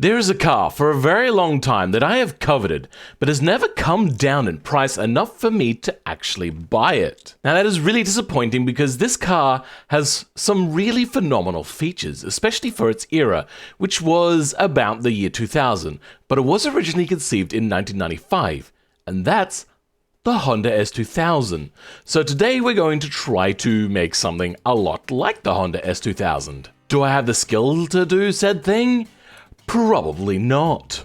There is a car for a very long time that I have coveted, but has never come down in price enough for me to actually buy it. Now that is really disappointing because this car has some really phenomenal features, especially for its era, which was about the year 2000, but it was originally conceived in 1995, and that's the Honda S2000. So today we're going to try to make something a lot like the Honda S2000. Do I have the skill to do said thing? Probably not.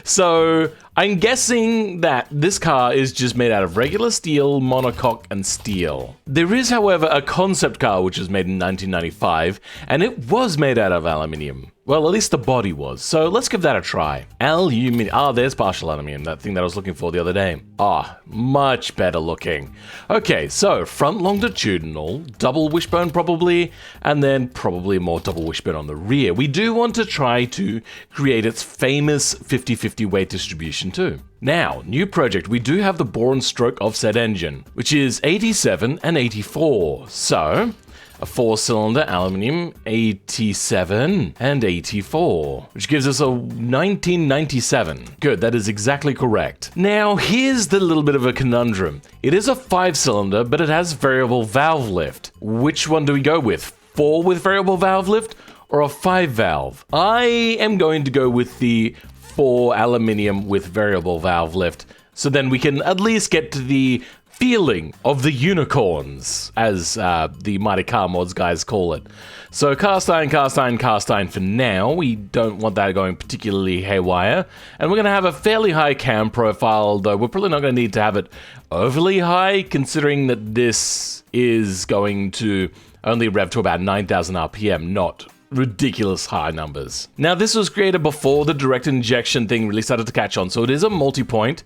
So I'm guessing that this car is just made out of regular steel, monocoque, and steel. There is, however, a concept car which was made in 1995, and it was made out of aluminium. Well, at least the body was, so let's give that a try. Aluminium. Ah, there's partial aluminium, that thing that I was looking for the other day. Ah, much better looking. Okay, so front longitudinal, double wishbone probably, and then probably more double wishbone on the rear. We do want to try to create its famous 50-50 weight distribution too. Now, new project, we do have the bore and stroke of said engine, which is 87 and 84. So, a 4-cylinder aluminium 87 and 84, which gives us a 1997. Good, that is exactly correct. Now, here's the little bit of a conundrum. It is a 5-cylinder, but it has variable valve lift. Which one do we go with? 4 with variable valve lift or a 5 valve? I am going to go with the 4 aluminium with variable valve lift, so then we can at least get to the feeling of the unicorns, as the Mighty Car Mods guys call it. So cast iron, cast iron, cast iron for now. We don't want that going particularly haywire. And we're going to have a fairly high cam profile, though we're probably not going to need to have it overly high, considering that this is going to only rev to about 9,000 RPM, not ridiculous high numbers. Now, this was created before the direct injection thing really started to catch on, so it is a multi-point,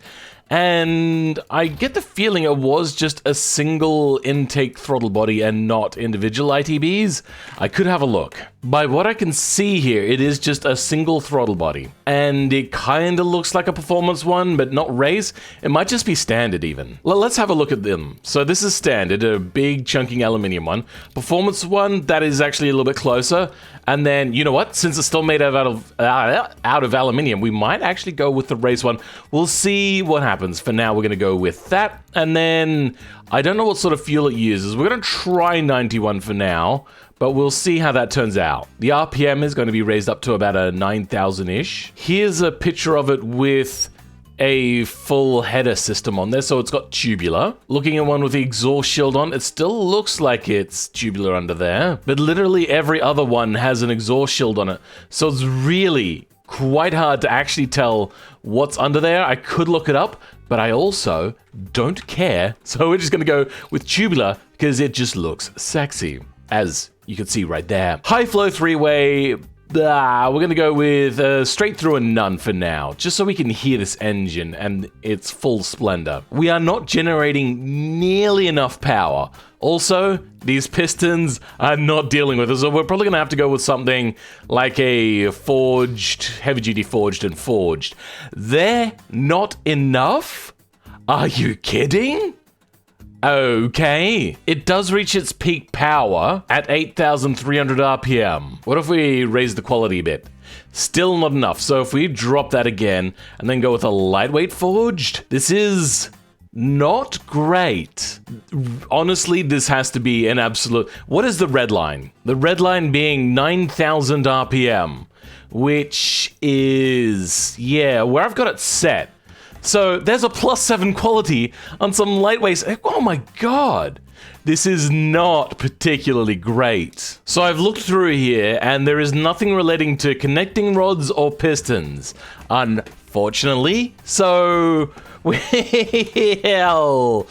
and I get the feeling it was just a single intake throttle body and not individual ITBs. I could have a look. By what I can see here, it is just a single throttle body, and it kind of looks like a performance one, but not race. It might just be standard even. Let's have a look at them. So this is standard, a big chunking aluminium one. Performance one, that is actually a little bit closer. And then, you know what? Since it's still made out of aluminium, we might actually go with the race one. We'll see what happens. For now, we're going to go with that. And then, I don't know what sort of fuel it uses. We're going to try 91 for now, but we'll see how that turns out. The RPM is going to be raised up to about a 9,000-ish. Here's a picture of it with a full header system on there, so it's got tubular. Looking at one with the exhaust shield on, it still looks like it's tubular under there, but literally every other one has an exhaust shield on it, so it's really quite hard to actually tell what's under there. I could look it up, but I also don't care, so we're just gonna go with tubular because it just looks sexy, as you can see right there. High flow 3-way. We're going to go with straight through and none for now, just so we can hear this engine and its full splendor. We are not generating nearly enough power. Also, these pistons are not dealing with it, so we're probably going to have to go with something like a forged, heavy-duty forged and forged. They're not enough? Are you kidding? Okay, it does reach its peak power at 8,300 RPM. What if we raise the quality a bit? Still not enough, so if we drop that again and then go with a lightweight forged, this is not great. Honestly, this has to be an absolute... What is the red line? The red line being 9,000 RPM, which is, yeah, where I've got it set. So there's a +7 quality on some lightweights. Oh my god, this is not particularly great. So I've looked through here and there is nothing relating to connecting rods or pistons, unfortunately. So, well,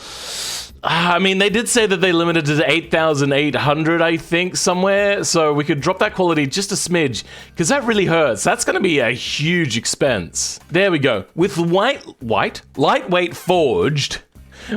I mean, they did say that they limited it to 8,800, I think, somewhere. So we could drop that quality just a smidge, because that really hurts. That's going to be a huge expense. There we go. With lightweight forged,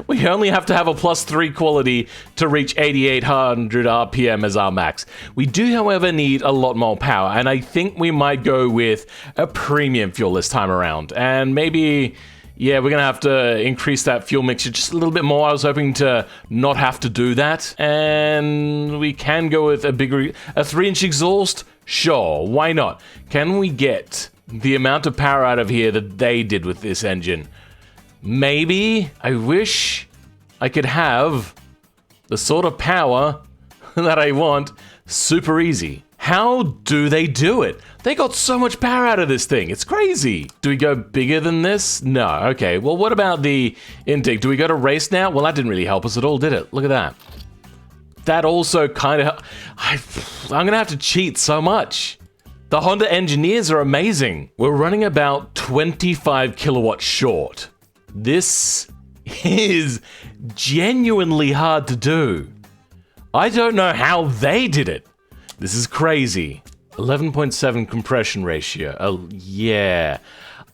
we only have to have a +3 quality to reach 8,800 RPM as our max. We do, however, need a lot more power, and I think we might go with a premium fuel this time around. And maybe... yeah, we're gonna have to increase that fuel mixture just a little bit more. I was hoping to not have to do that. And we can go with a 3-inch exhaust. Sure, why not? Can we get the amount of power out of here that they did with this engine. Maybe I wish I could have the sort of power that I want super easy. How do they do it? They got so much power out of this thing. It's crazy. Do we go bigger than this? No. Okay. Well, what about the intake? Do we go to race now? Well, that didn't really help us at all, did it? Look at that. That also kind of... I'm going to have to cheat so much. The Honda engineers are amazing. We're running about 25 kilowatts short. This is genuinely hard to do. I don't know how they did it. This is crazy. 11.7 compression ratio. Oh, yeah.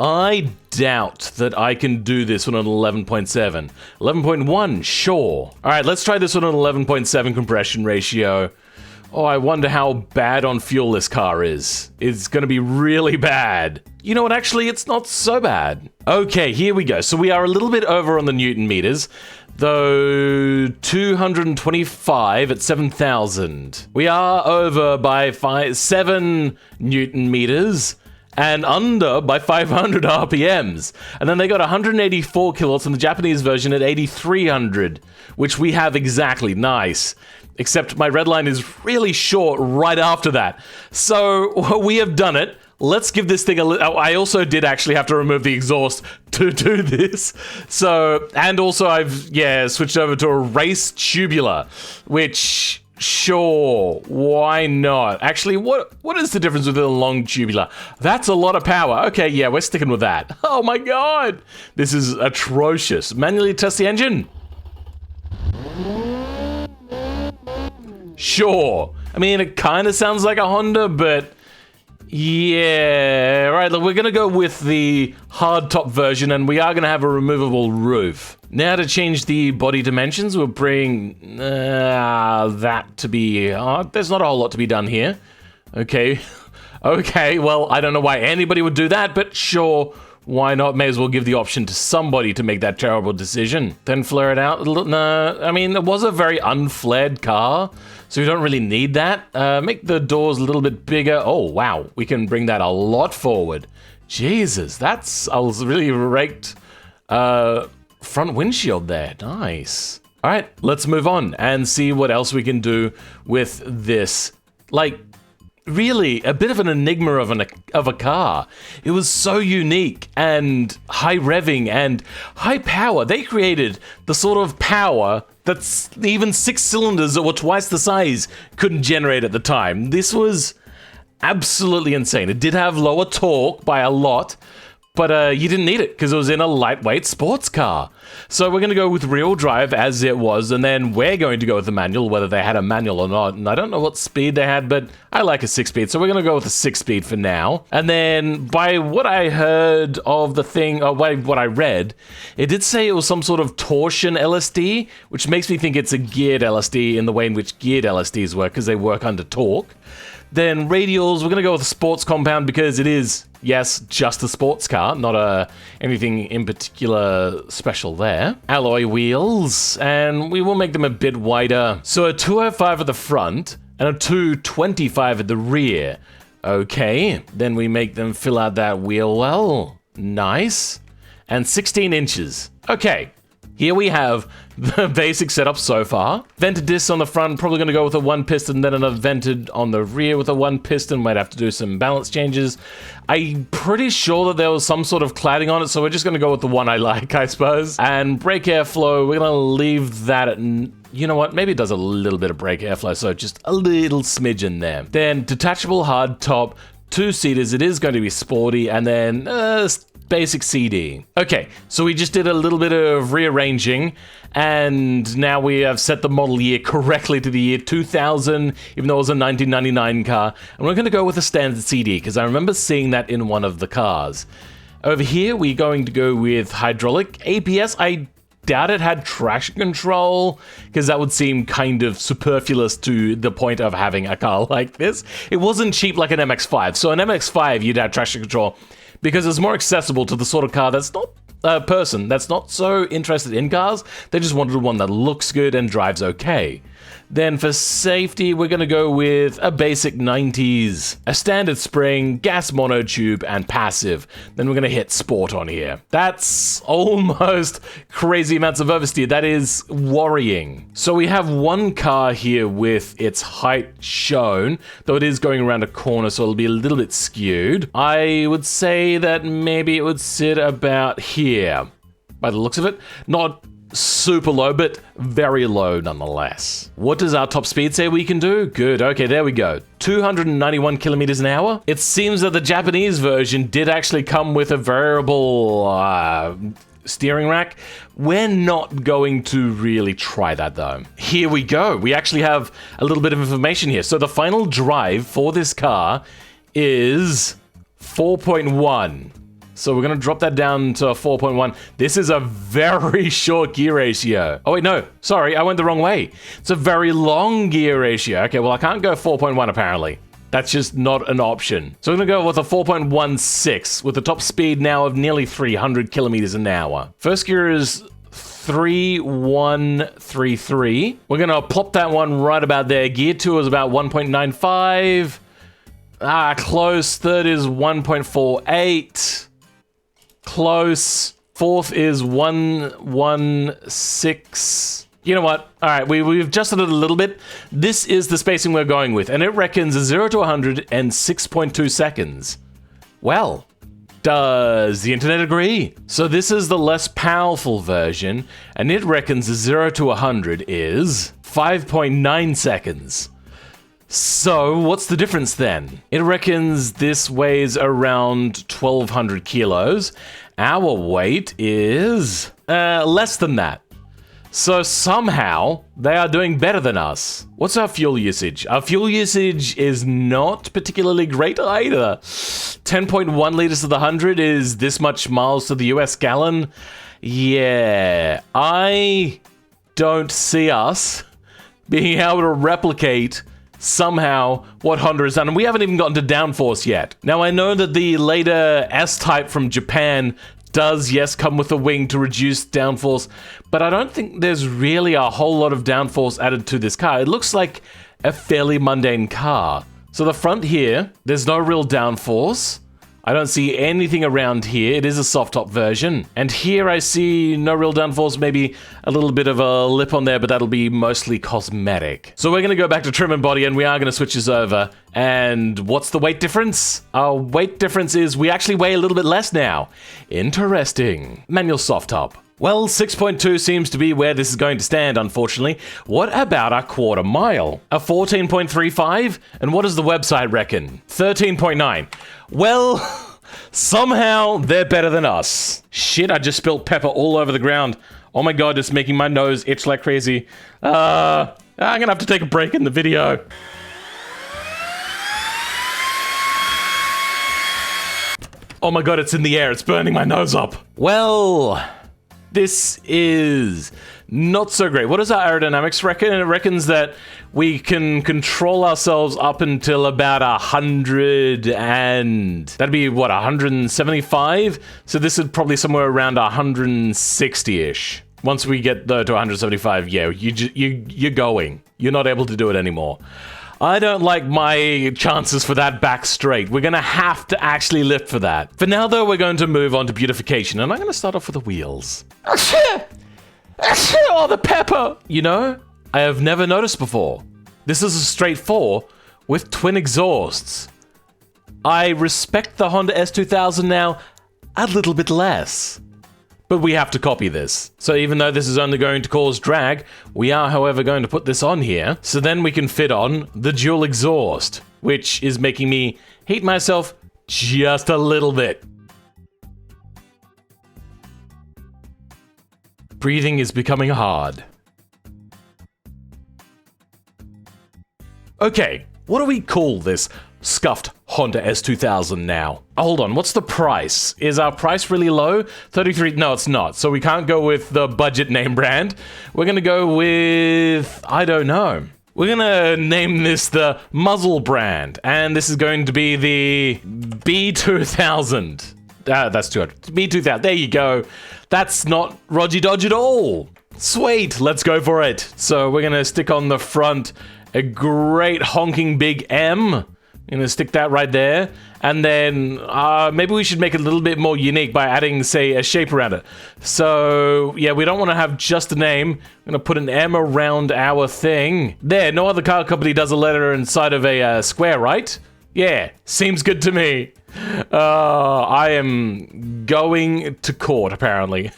I doubt that I can do this on an 11.7. 11.1, sure. All right, let's try this on an 11.7 compression ratio. Oh, I wonder how bad on fuel this car is. It's gonna be really bad. You know what, actually, it's not so bad. Okay, here we go. So we are a little bit over on the Newton meters, though 225 at 7,000. We are over by 7 Newton meters and under by 500 RPMs. And then they got 184 kilowatts in the Japanese version at 8,300, which we have exactly. Nice. Except my red line is really short right after that. So we have done it. Let's give this thing a little... I also did actually have to remove the exhaust to do this. So, and also I've, switched over to a race tubular, which, sure, why not? Actually, what is the difference with a long tubular? That's a lot of power. Okay, yeah, we're sticking with that. Oh my God, this is atrocious. Manually test the engine. Sure. I mean, it kind of sounds like a Honda, but yeah. Right, look, we're going to go with the hardtop version, and we are going to have a removable roof. Now to change the body dimensions, we'll bring that to be... there's not a whole lot to be done here. Okay. Okay, well, I don't know why anybody would do that, but sure. Why not? May as well give the option to somebody to make that terrible decision. Then flare it out. No, I mean, it was a very unflared car, so we don't really need that. Make the doors a little bit bigger. Oh, wow. We can bring that a lot forward. Jesus, that's a really raked front windshield there. Nice. All right, let's move on and see what else we can do with this. Like, really a bit of an enigma of a car. It was so unique and high revving and high power. They created the sort of power that's even 6 cylinders that were twice the size couldn't generate at the time. This was absolutely insane. It did have lower torque by a lot, but you didn't need it because it was in a lightweight sports car. So we're going to go with rear-wheel drive as it was, and then we're going to go with the manual, whether they had a manual or not. And I don't know what speed they had, but I like a 6-speed, so we're going to go with a 6-speed for now. And then by what I heard of the thing, or what I read, it did say it was some sort of torsion LSD, which makes me think it's a geared LSD in the way in which geared LSDs work, because they work under torque. Then radials, we're going to go with a sports compound because it is, yes, just a sports car, not anything in particular special there. Alloy wheels, and we will make them a bit wider. So a 205 at the front and a 225 at the rear. Okay, then we make them fill out that wheel well. Nice. And 16 inches. Okay. Here we have the basic setup so far. Vented discs on the front, probably going to go with a 1 piston, then another vented on the rear with a 1 piston. Might have to do some balance changes. I'm pretty sure that there was some sort of cladding on it, so we're just going to go with the one I like, I suppose. And brake airflow, we're going to leave that at... You know what? Maybe it does a little bit of brake airflow, so just a little smidgen there. Then detachable hard top, 2-seaters. It is going to be sporty, and then... basic CD. Okay, so we just did a little bit of rearranging, and now we have set the model year correctly to the year 2000, even though it was a 1999 car. And we're going to go with a standard CD, because I remember seeing that in one of the cars. Over here, we're going to go with hydraulic ABS. I doubt it had traction control, because that would seem kind of superfluous to the point of having a car like this. It wasn't cheap like an MX-5, so an MX-5 you'd have traction control, because it's more accessible to the sort of car that's not a person that's not so interested in cars. They just wanted one that looks good and drives okay. Then for safety, we're going to go with a basic 90s, a standard spring, gas monotube, and passive. Then we're going to hit sport on here. That's almost crazy amounts of oversteer. That is worrying. So we have one car here with its height shown, though it is going around a corner, so it'll be a little bit skewed. I would say that maybe it would sit about here, by the looks of it. Not super low, but very low nonetheless. What does our top speed say we can do? Good, okay, there we go. 291 kilometers an hour. It seems that the Japanese version did actually come with a variable steering rack. We're not going to really try that though. Here we go. We actually have a little bit of information here. So the final drive for this car is 4.1. So we're going to drop that down to 4.1. This is a very short gear ratio. Oh wait, no, sorry, I went the wrong way. It's a very long gear ratio. Okay, well I can't go 4.1 apparently. That's just not an option. So we're going to go with a 4.16 with a top speed now of nearly 300 kilometers an hour. First gear is 3133. We're going to plop that one right about there. Gear 2 is about 1.95. Close. Third is 1.48. Close. Fourth is 116. You know what? All right, we've adjusted it a little bit. This is the spacing we're going with, and it reckons 0 to 100 in 6.2 seconds. Well, does the internet agree? So this is the less powerful version, and it reckons 0 to 100 is 5.9 seconds. So, what's the difference then? It reckons this weighs around 1,200 kilos. Our weight is less than that. So somehow, they are doing better than us. What's our fuel usage? Our fuel usage is not particularly great either. 10.1 liters to the 100 is this much miles to the US gallon. Yeah, I don't see us being able to replicate somehow what Honda has done, and we haven't even gotten to downforce yet. Now I know that the later S-Type from Japan does, yes, come with a wing to reduce downforce, but I don't think there's really a whole lot of downforce added to this car. It looks like a fairly mundane car. So the front here, there's no real downforce. I don't see anything around here. It is a soft top version. And here I see no real downforce, maybe a little bit of a lip on there, but that'll be mostly cosmetic. So we're gonna go back to trim and body, and we are gonna switch this over. And what's the weight difference? Our weight difference is we actually weigh a little bit less now. Interesting. Manual soft top. Well, 6.2 seems to be where this is going to stand, unfortunately. What about our quarter mile? A 14.35? And what does the website reckon? 13.9. Well, somehow they're better than us. Shit, I just spilled pepper all over the ground. Oh my god, it's making my nose itch like crazy. I'm gonna have to take a break in the video. Oh my god, it's in the air. It's burning my nose up. Well, this is not so great. What does our aerodynamics reckon? It reckons that we can control ourselves up until about 100 and... that'd be, what, 175? So this is probably somewhere around 160-ish. Once we get to 175, yeah, you're going. You're not able to do it anymore. I don't like my chances for that back straight. We're gonna have to actually lift for that. For now, though, we're going to move on to beautification, and I'm gonna start off with the wheels. Oh, the pepper! You know, I have never noticed before. This is a straight 4 with twin exhausts. I respect the Honda S2000 now a little bit less. But we have to copy this. So even though this is only going to cause drag, we are, however, going to put this on here. So then we can fit on the dual exhaust, which is making me hate myself just a little bit. Breathing is becoming hard. Okay, what do we call this scuffed Honda S2000 now? Hold on, what's the price? Is our price really low? 33, no it's not. So we can't go with the budget name brand. We're gonna go with, I don't know. We're gonna name this the muzzle brand. And this is going to be the B2000. That's 200. B2000, there you go. That's not Rogy Dodge at all. Sweet, let's go for it. So we're gonna stick on the front a great honking big M. I'm gonna stick that right there. And then maybe we should make it a little bit more unique by adding, say, a shape around it. So yeah, we don't want to have just a name. I'm gonna put an M around our thing. There, no other car company does a letter inside of a square, right? Yeah, seems good to me. I am going to court, apparently.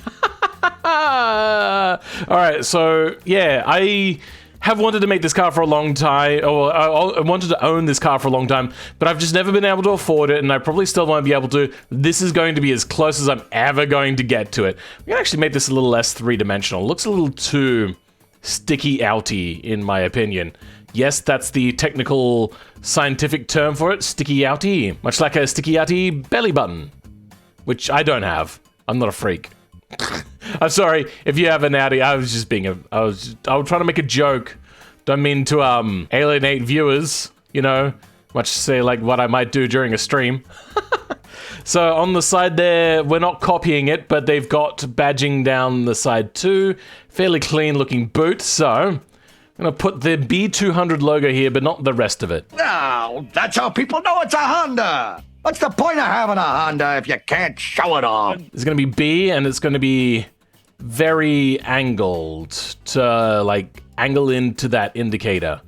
Alright, so yeah, I have wanted to make this car for a long time, or I wanted to own this car for a long time, but I've just never been able to afford it, and I probably still won't be able to. This is going to be as close as I'm ever going to get to it. We can actually make this a little less three-dimensional. It looks a little too sticky-outy, in my opinion. Yes, that's the technical scientific term for it, sticky-outy. Much like a sticky-outy belly button, which I don't have. I'm not a freak. I'm sorry if you have an Audi. I was just being I was trying to make a joke. Don't mean to alienate viewers, you know, much say like what I might do during a stream. So on the side there, we're not copying it, but they've got badging down the side too. Fairly clean looking boot. So I'm gonna put the B200 logo here, but not the rest of it. No, that's how people know it's a Honda. What's the point of having a Honda if you can't show it off? It's gonna be B, and it's gonna be very angled to like angle into that indicator.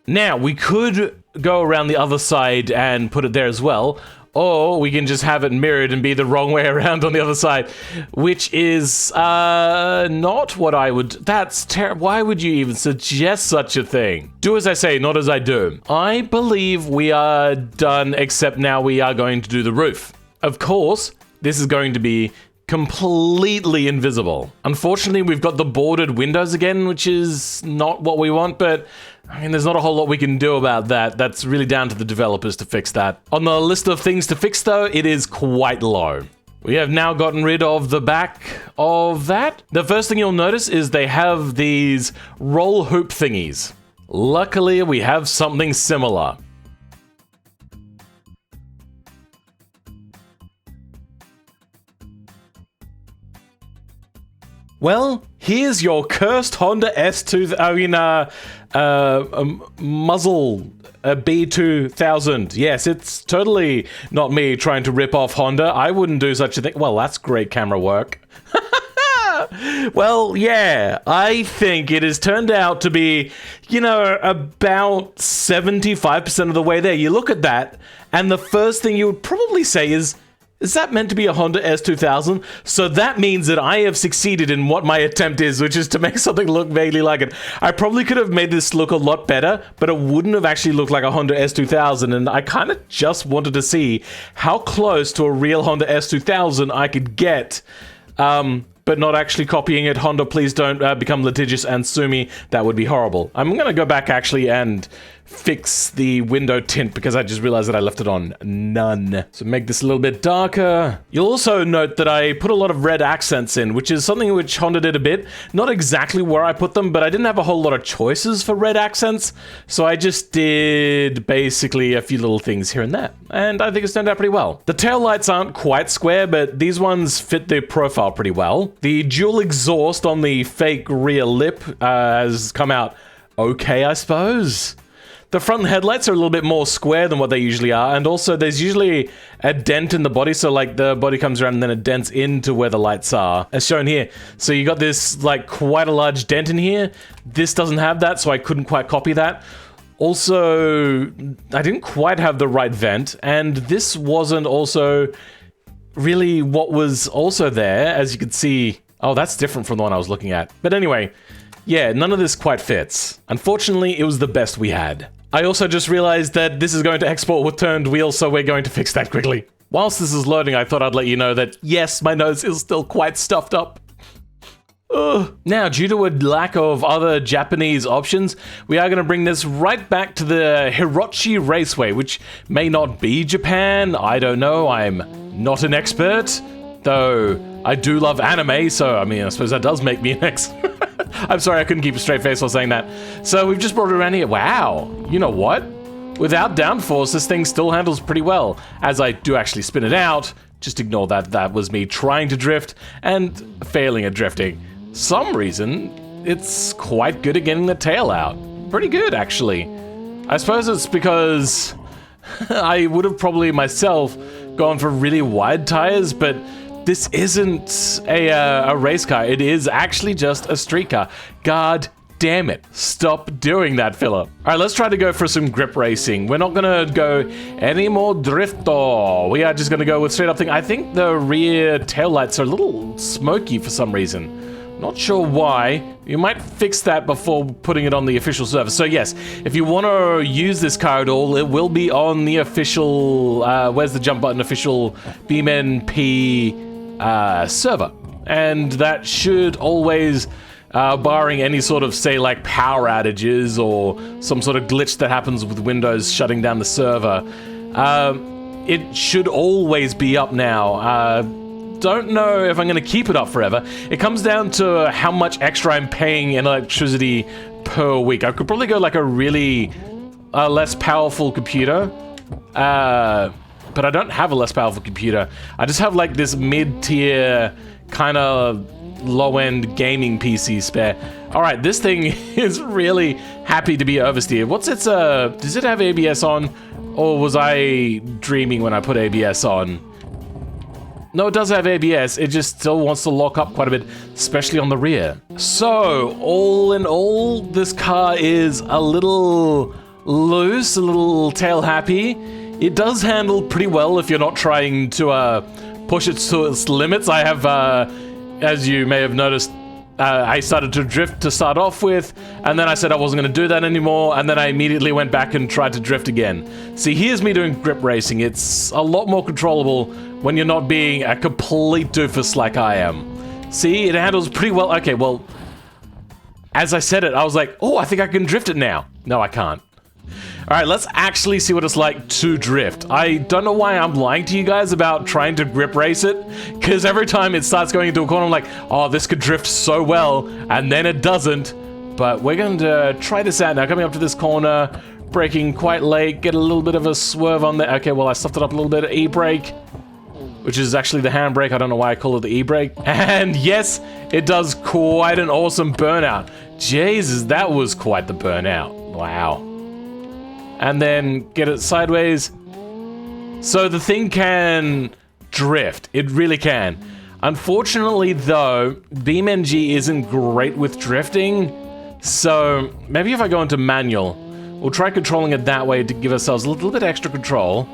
Now we could go around the other side and put it there as well, or we can just have it mirrored and be the wrong way around on the other side, which is not what I would. That's terrible. Why would you even suggest such a thing? Do as I say, not as I do. I believe we are done, except now we are going to do the roof. Of course, this is going to be completely invisible. Unfortunately, we've got the boarded windows again, which is not what we want, but I mean, there's not a whole lot we can do about that. That's really down to the developers to fix that. On the list of things to fix, though, it is quite low. We have now gotten rid of the back of that. The first thing you'll notice is they have these roll hoop thingies. Luckily, we have something similar. Well, here's your cursed Honda S2000, muzzle B2000. Yes, it's totally not me trying to rip off Honda. I wouldn't do such a thing. Well, that's great camera work. Well, yeah, I think it has turned out to be, you know, about 75% of the way there. You look at that, and the first thing you would probably say is that meant to be a Honda S2000? So that means that I have succeeded in what my attempt is, which is to make something look vaguely like it. I probably could have made this look a lot better, but it wouldn't have actually looked like a Honda S2000, and I kind of just wanted to see how close to a real Honda S2000 I could get, but not actually copying it. Honda, please don't become litigious and sue me. That would be horrible. I'm gonna go back actually and fix the window tint because I just realized that I left it on none. So make this a little bit darker. You'll also note that I put a lot of red accents in, which is something which Honda did a bit. Not exactly where I put them, but I didn't have a whole lot of choices for red accents. So I just did basically a few little things here and there. And I think it's turned out pretty well. The tail lights aren't quite square, but these ones fit the profile pretty well. The dual exhaust on the fake rear lip has come out okay, I suppose. The front headlights are a little bit more square than what they usually are, and also there's usually a dent in the body, so like the body comes around and then it dents into where the lights are, as shown here. So you got this like quite a large dent in here. This doesn't have that, so I couldn't quite copy that. Also, I didn't quite have the right vent, and this wasn't also really what was also there, as you can see. Oh, that's different from the one I was looking at. But anyway, yeah, none of this quite fits. Unfortunately, it was the best we had. I also just realized that this is going to export with turned wheels, so we're going to fix that quickly. Whilst this is loading, I thought I'd let you know that, yes, my nose is still quite stuffed up. Ugh. Now, due to a lack of other Japanese options, we are going to bring this right back to the Hirochi Raceway, which may not be Japan. I don't know. I'm not an expert, though I do love anime, so I mean, I suppose that does make me an expert. I'm sorry, I couldn't keep a straight face while saying that. So we've just brought it around here. Wow. You know what? without downforce, this thing still handles pretty well. As I do actually spin it out, just ignore that. That was me trying to drift and failing at drifting. Some reason, it's quite good at getting the tail out. Pretty good, actually. I suppose it's because I would have probably myself gone for really wide tires, but this isn't a race car. It is actually just a street car. God damn it. Stop doing that, Philip. All right, let's try to go for some grip racing. We're not gonna go any more drifto. We are just gonna go with straight up thing. I think the rear taillights are a little smoky for some reason. Not sure why. You might fix that before putting it on the official server. So yes, if you want to use this car at all, it will be on the official, where's the jump button, official BeamNG server. And that should always, barring any sort of, say, like power outages or some sort of glitch that happens with Windows shutting down the server, it should always be up now. Don't know if I'm going to keep it up forever. It comes down to how much extra I'm paying in electricity per week. I could probably go like a really less powerful computer, but I don't have a less powerful computer. I just have like this mid-tier kind of low-end gaming PC spare. All right, this thing is really happy to be oversteered. What's its, does it have ABS on? Or was I dreaming when I put ABS on? No, it does have ABS, it just still wants to lock up quite a bit, especially on the rear. So, all in all, this car is a little loose, a little tail happy. It does handle pretty well if you're not trying to push it to its limits. I have, as you may have noticed, I started to drift to start off with, and then I said I wasn't going to do that anymore, and then I immediately went back and tried to drift again. See, here's me doing grip racing. It's a lot more controllable when you're not being a complete doofus like I am. See, it handles pretty well. Okay, well, as I said it, I was like, oh, I think I can drift it now. No, I can't. All right, let's actually see what it's like to drift. I don't know why I'm lying to you guys about trying to grip race it, because every time it starts going into a corner, I'm like, oh, this could drift so well, and then it doesn't. But we're going to try this out now. Coming up to this corner, braking quite late, get a little bit of a swerve on there. Okay, well, I stuffed it up a little bit of e-brake, which is actually the handbrake. I don't know why I call it the e-brake. And yes, it does quite an awesome burnout. Jesus, that was quite the burnout. Wow. And then get it sideways. So the thing can drift. It really can. Unfortunately, though, BeamNG isn't great with drifting. So maybe if I go into manual, we'll try controlling it that way to give ourselves a little bit extra control.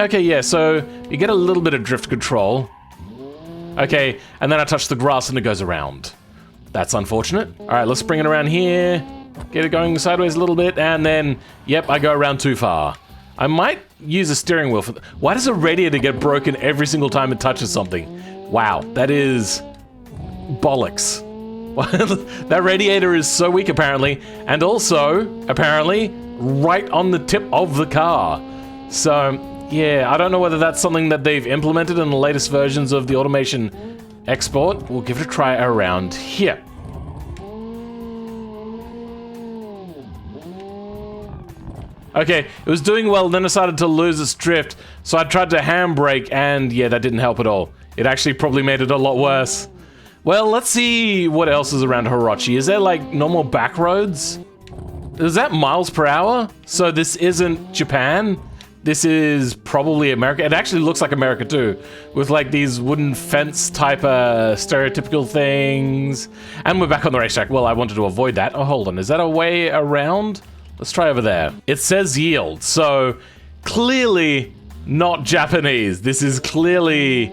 Okay, yeah, so you get a little bit of drift control. Okay, and then I touch the grass and it goes around. That's unfortunate. All right, let's bring it around here. Get it going sideways a little bit, and then, yep, I go around too far. I might use a steering wheel for... Why does a radiator get broken every single time it touches something? Wow, that is... bollocks. That radiator is so weak, apparently, and also, apparently, right on the tip of the car. So, yeah, I don't know whether that's something that they've implemented in the latest versions of the automation export. We'll give it a try around here. Okay, it was doing well, then decided to lose its drift, so I tried to handbrake, and yeah, that didn't help at all. It actually probably made it a lot worse. Well, let's see what else is around Hirochi. Is there, like, normal back roads? Is that miles per hour? So this isn't Japan? This is probably America. It actually looks like America, too, with, like, these wooden fence type stereotypical things. And we're back on the racetrack. Well, I wanted to avoid that. Oh, hold on. Is that a way around? Let's try over there. It says yield, so clearly not Japanese. This is clearly...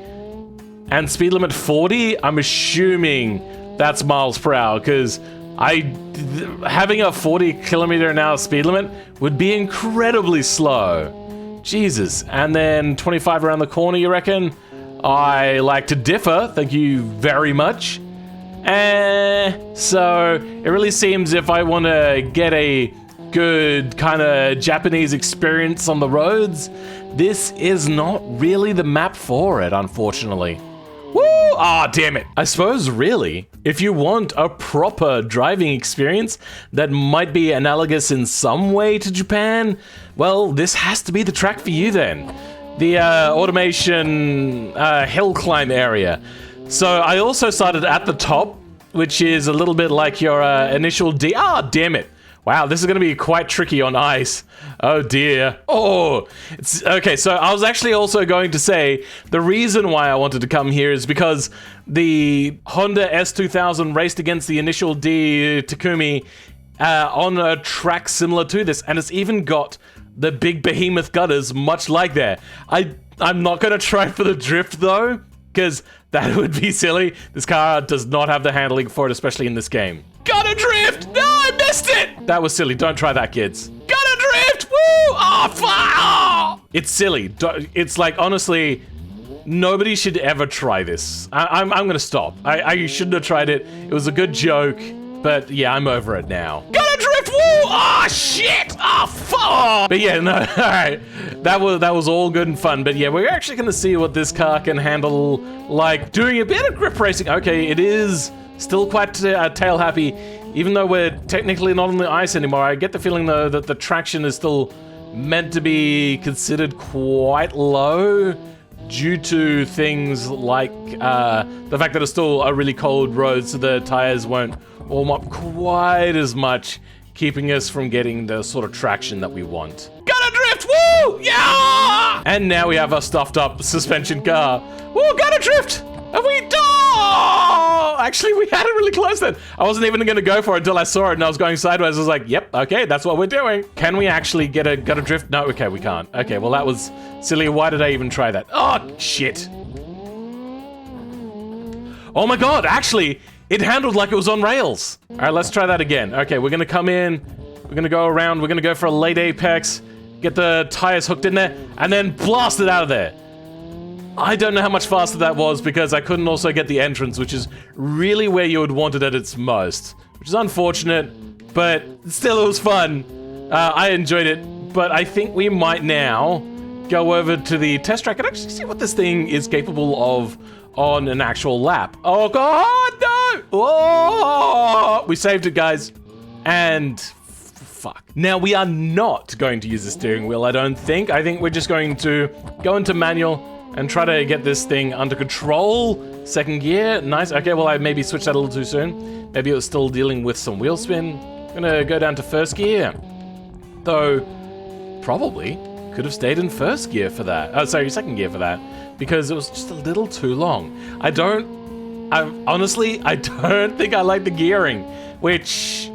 And speed limit 40? I'm assuming that's miles per hour, because having a 40 kilometer an hour speed limit would be incredibly slow. Jesus. And then 25 around the corner, you reckon? I like to differ, thank you very much. So it really seems if I want to get a good kind of Japanese experience on the roads, this is not really the map for it, unfortunately. Woo! Ah, damn it. I suppose, really, if you want a proper driving experience that might be analogous in some way to Japan, well, this has to be the track for you then. The automation hill climb area. So I also started at the top, which is a little bit like your initial Ah, damn it. Wow, this is going to be quite tricky on ice. Oh dear. Oh, it's okay. So I was actually also going to say the reason why I wanted to come here is because the Honda S2000 raced against the initial D Takumi on a track similar to this, and it's even got the big behemoth gutters, much like that. I'm not going to try for the drift though, because that would be silly. This car does not have the handling for it, especially in this game. Gotta drift! No, I missed it! That was silly. Don't try that, kids. Gotta drift! Woo! Oh, fuck! It's silly. It's like, honestly, nobody should ever try this. I'm gonna stop. I shouldn't have tried it. It was a good joke, but yeah, I'm over it now. Gotta drift! Woo! Oh, shit! Oh, fuck! But yeah, no, alright. That was all good and fun, but yeah, we're actually gonna see what this car can handle, like doing a bit of grip racing. Okay, it is still quite tail happy, even though we're technically not on the ice anymore. I get the feeling though that the traction is still meant to be considered quite low due to things like the fact that it's still a really cold road, so the tires won't warm up quite as much, keeping us from getting the sort of traction that we want. Gotta drift! Woo! Yeah! And now we have a stuffed up suspension car. Woo! Gotta drift! Have we done? Oh, actually, we had it really close then. I wasn't even going to go for it until I saw it and I was going sideways. I was like, yep, okay, that's what we're doing. Can we actually get a drift? No, okay, we can't. Okay, well, that was silly. Why did I even try that? Oh, shit. Oh my God, actually, it handled like it was on rails. All right, let's try that again. Okay, we're going to come in. We're going to go around. We're going to go for a late apex, get the tires hooked in there, and then blast it out of there. I don't know how much faster that was because I couldn't also get the entrance, which is really where you would want it at its most, which is unfortunate, but still it was fun. I enjoyed it, but I think we might now go over to the test track and actually see what this thing is capable of on an actual lap. Oh God, no! Oh, we saved it, guys. And fuck. Now we are not going to use the steering wheel, I don't think. I think we're just going to go into manual and try to get this thing under control. Second gear, nice. Okay, well, I maybe switched that a little too soon. Maybe it was still dealing with some wheel spin. I'm gonna go down to first gear. Though, probably could have stayed in first gear for that. Oh, sorry, second gear for that. Because it was just a little too long. Honestly, I don't think I like the gearing. Which,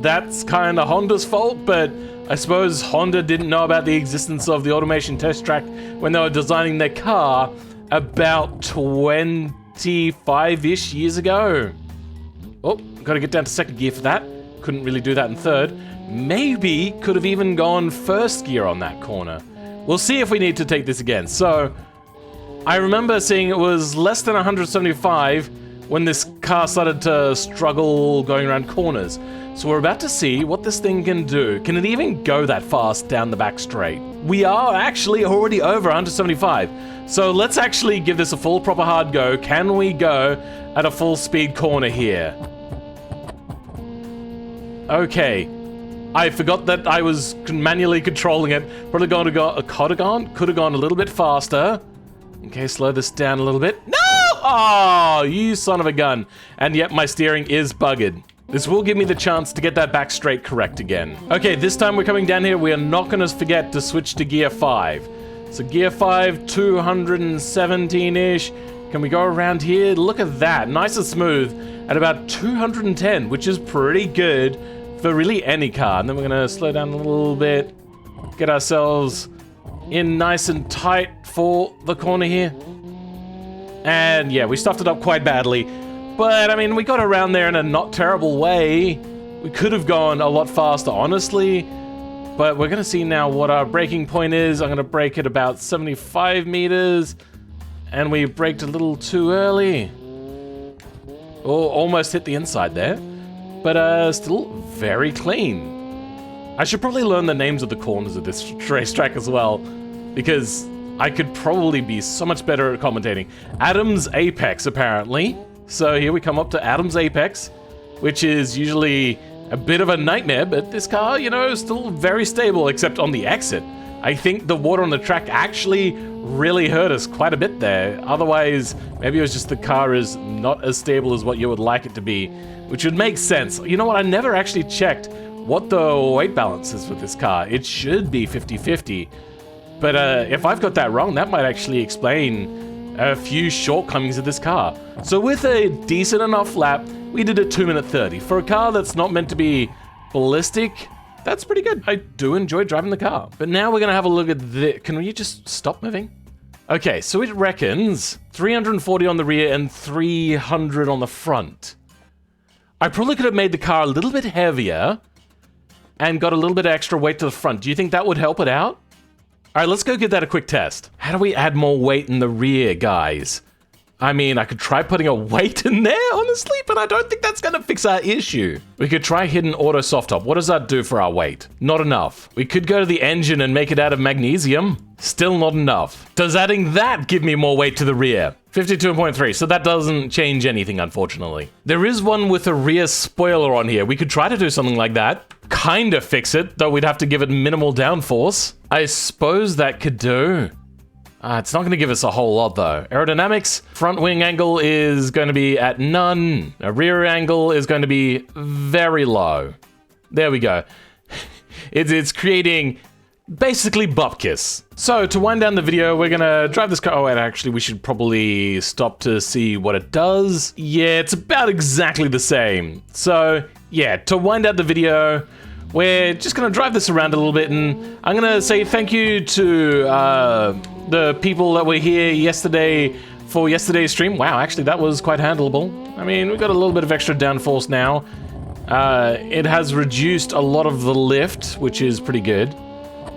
that's kind of Honda's fault, but I suppose Honda didn't know about the existence of the automation test track when they were designing their car about 25-ish years ago. Oh, gotta get down to second gear for that. Couldn't really do that in third. Maybe could have even gone first gear on that corner. We'll see if we need to take this again. So, I remember seeing it was less than 175 when this car started to struggle going around corners. So we're about to see what this thing can do. Can it even go that fast down the back straight? We are actually already over 175. So let's actually give this a full proper hard go. Can we go at a full speed corner here? Okay. I forgot that I was manually controlling it. Probably could have gone a little bit faster. Okay, slow this down a little bit. No! Oh, you son of a gun. And yet my steering is buggered. This will give me the chance to get that back straight correct again. Okay, this time we're coming down here. We are not going to forget to switch to gear 5. So gear 5, 217-ish. Can we go around here? Look at that. Nice and smooth at about 210, which is pretty good for really any car. And then we're going to slow down a little bit. Get ourselves in nice and tight for the corner here. And yeah, we stuffed it up quite badly. But, I mean, we got around there in a not terrible way. We could have gone a lot faster, honestly. But we're going to see now what our braking point is. I'm going to brake at about 75 meters. And we braked a little too early. Oh, almost hit the inside there. But still very clean. I should probably learn the names of the corners of this racetrack as well. Because I could probably be so much better at commentating. Adam's Apex, apparently. So here we come up to Adam's Apex, which is usually a bit of a nightmare, but this car, you know, is still very stable, except on the exit. I think the water on the track actually really hurt us quite a bit there. Otherwise, maybe it was just the car is not as stable as what you would like it to be, which would make sense. You know what, I never actually checked what the weight balance is with this car. It should be 50-50. But if I've got that wrong, that might actually explain a few shortcomings of this car. So with a decent enough lap, we did a 2:30 30. For a car that's not meant to be ballistic, that's pretty good. I do enjoy driving the car. But now we're gonna have a look at the, can you just stop moving? Okay, so it reckons 340 on the rear and 300 on the front. I probably could have made the car a little bit heavier and got a little bit extra weight to the front. Do you think that would help it out? All right, let's go give that a quick test. How do we add more weight in the rear, guys? I mean, I could try putting a weight in there, honestly, but I don't think that's gonna fix our issue. We could try hidden auto soft top. What does that do for our weight? Not enough. We could go to the engine and make it out of magnesium. Still not enough. Does adding that give me more weight to the rear? 52.3, so that doesn't change anything, unfortunately. There is one with a rear spoiler on here. We could try to do something like that. Kinda fix it, though we'd have to give it minimal downforce. I suppose that could do. It's not going to give us a whole lot, though. Aerodynamics, front wing angle is going to be at none. A rear angle is going to be very low. There we go. It's creating basically bupkis. So to wind down the video, we're going to drive this car. Oh, and actually, we should probably stop to see what it does. Yeah, it's about exactly the same. So yeah, to wind out the video, we're just going to drive this around a little bit, and I'm going to say thank you to the people that were here yesterday for yesterday's stream. Wow, actually, that was quite handleable. I mean, we got a little bit of extra downforce now. It has reduced a lot of the lift, which is pretty good.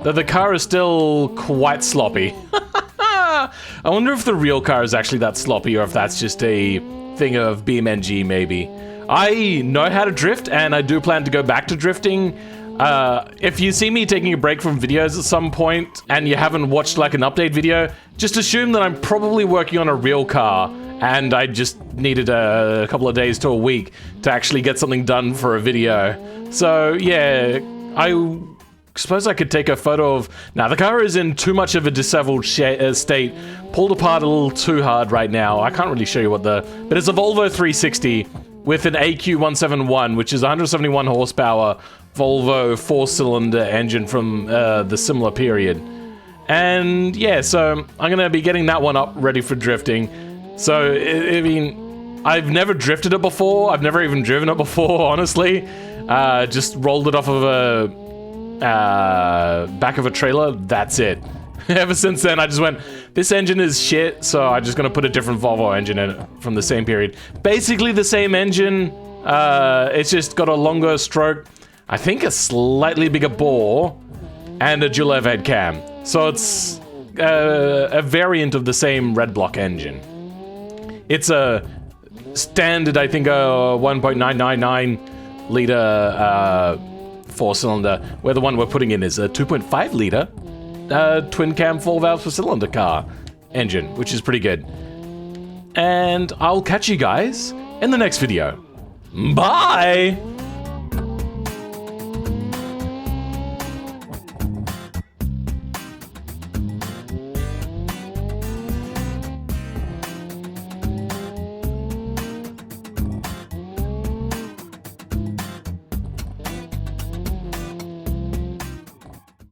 Though the car is still quite sloppy. I wonder if the real car is actually that sloppy, or if that's just a thing of BeamNG, maybe. I know how to drift, and I do plan to go back to drifting. If you see me taking a break from videos at some point, and you haven't watched like an update video, just assume that I'm probably working on a real car, and I just needed a couple of days to a week to actually get something done for a video. So yeah, I suppose I could take a photo of... Now, the car is in too much of a disheveled state, pulled apart a little too hard right now. I can't really show you what the... But it's a Volvo 360 with an AQ171, which is 171 horsepower Volvo 4-cylinder engine from the similar period. And yeah, so I'm gonna be getting that one up ready for drifting. So, I mean, I've never drifted it before. I've never even driven it before, honestly. Just rolled it off of a back of a trailer, that's it. Ever since then, I just went, this engine is shit, so I'm just gonna put a different Volvo engine in it from the same period. Basically the same engine, it's just got a longer stroke, I think a slightly bigger bore, and a dual overhead cam. So it's a variant of the same red block engine. It's a standard, I think, 1.999 liter 4-cylinder, where the one we're putting in is a 2.5 liter twin cam 4 valves per cylinder car engine, which is pretty good. And I'll catch you guys in the next video. Bye!